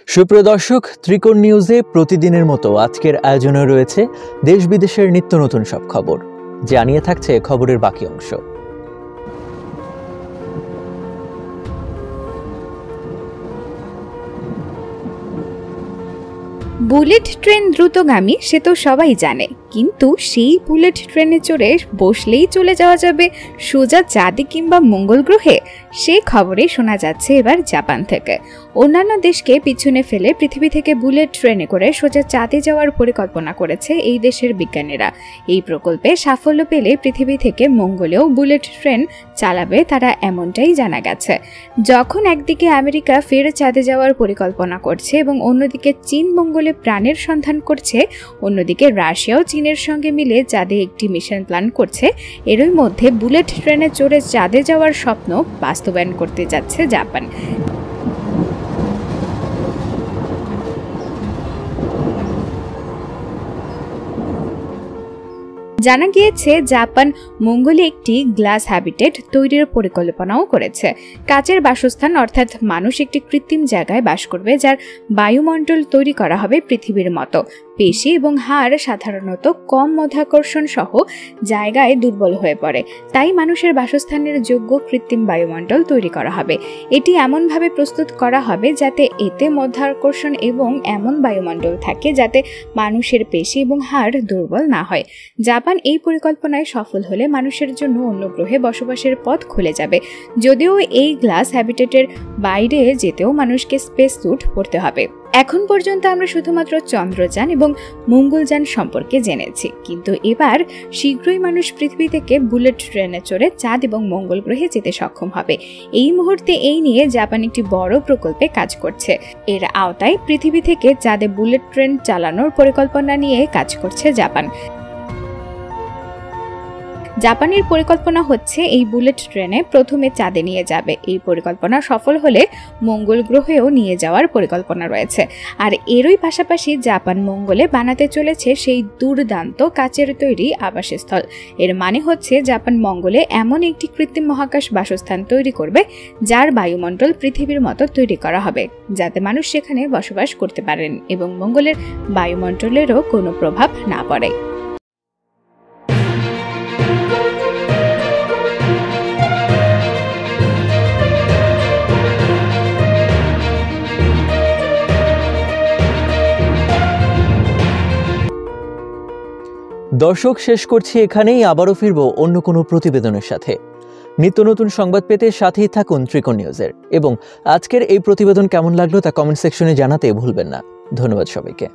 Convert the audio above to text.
সুপ্রিয় দর্শক, ত্রিকোণ নিউজে প্রতিদিনের মতো আজকের আয়োজনে রয়েছে দেশ বিদেশের নিত্য নতুন সব খবর। জানিয়ে থাকছে খবরের বাকি অংশ। বুলেট ট্রেন দ্রুতগামী সে তো সবাই জানে, কিন্তু সেই বুলেট ট্রেনে চড়ে বসলেই চলে যাওয়া যাবে সোজা চাঁদে কিংবা মঙ্গল গ্রহে। সে খবরে শোনা যাচ্ছে এবার জাপান থেকে। অন্যান্য দেশকে পিছনে ফেলে পৃথিবী থেকে বুলেট ট্রেনে করে সোজা চাঁদে যাওয়ার পরিকল্পনা করেছে এই দেশের বিজ্ঞানীরা। এই প্রকল্পে সাফল্য পেলে পৃথিবী থেকে মঙ্গলেও বুলেট ট্রেন চালাবে তারা, এমনটাই জানা গেছে। যখন একদিকে আমেরিকা ফের চাঁদে যাওয়ার পরিকল্পনা করছে এবং অন্যদিকে চীন মঙ্গলে প্রাণের সন্ধান করছে, অন্যদিকে রাশিয়াও চীনের সঙ্গে মিলে চাঁদে একটি মিশন প্ল্যান করছে। এরই মধ্যে বুলেট ট্রেনে চড়ে চাঁদে যাওয়ার স্বপ্ন বাস্তবায়ন করতে যাচ্ছে জাপান। জানা গিয়েছে জাপান মঙ্গলে একটি গ্লাস হ্যাবিটেট তৈরির পরিকল্পনাও করেছে। কাচের বাসস্থান, অর্থাৎ মানুষ একটি কৃত্রিম জায়গায় বাস করবে যার বায়ুমণ্ডল তৈরি করা হবে পৃথিবীর মতো। পেশি এবং হাড় সাধারণত কম মাধ্যাকর্ষণ সহ জায়গায় দুর্বল হয়ে পড়ে, তাই মানুষের বাসস্থানের যোগ্য কৃত্রিম বায়ুমণ্ডল তৈরি করা হবে। এটি এমনভাবে প্রস্তুত করা হবে যাতে এতে মাধ্যাকর্ষণ এবং এমন বায়ুমণ্ডল থাকে যাতে মানুষের পেশি এবং হাড় দুর্বল না হয়। জাপান এই পরিকল্পনায় সফল হলে মানুষের জন্য অন্য গ্রহে বসবাসের পথ খুলে যাবে। যদিও এই গ্লাস হ্যাবিটেটের বাইরে যেতেও মানুষকে স্পেস স্যুট পরতে হবে। এখন পর্যন্ত আমরা শুধুমাত্র চন্দ্রযান এবং মঙ্গলযান সম্পর্কে জেনেছি, কিন্তু এবার শীঘ্রই মানুষ পৃথিবী থেকে বুলেট ট্রেনে চড়ে চাঁদ এবং মঙ্গল গ্রহে যেতে সক্ষম হবে। এই মুহূর্তে এই নিয়ে জাপান একটি বড় প্রকল্পে কাজ করছে। এর আওতায় পৃথিবী থেকে চাঁদে বুলেট ট্রেন চালানোর পরিকল্পনা নিয়ে কাজ করছে জাপান। জাপানের পরিকল্পনা হচ্ছে এই বুলেট ট্রেনে প্রথমে চাঁদে নিয়ে যাবে। এই পরিকল্পনা সফল হলে মঙ্গল গ্রহেও নিয়ে যাওয়ার পরিকল্পনা রয়েছে। আর এরই পাশাপাশি জাপান মঙ্গলে বানাতে চলেছে সেই দুর্দান্ত কাচের তৈরি আবাসস্থল। এর মানে হচ্ছে জাপান মঙ্গলে এমন একটি কৃত্রিম মহাকাশ বাসস্থান তৈরি করবে যার বায়ুমণ্ডল পৃথিবীর মতো তৈরি করা হবে, যাতে মানুষ সেখানে বসবাস করতে পারেন এবং মঙ্গলের বায়ুমণ্ডলেরও কোনো প্রভাব না পড়ে। দর্শক, শেষ করছি এখানেই। আবারও ফিরবো অন্য কোনো প্রতিবেদনের সাথে। নিত্য নতুন সংবাদ পেতে সাথেই থাকুন ত্রিকোণ নিউজের। এবং আজকের এই প্রতিবেদন কেমন লাগলো তা কমেন্ট সেকশনে জানাতে ভুলবেন না। ধন্যবাদ সবাইকে।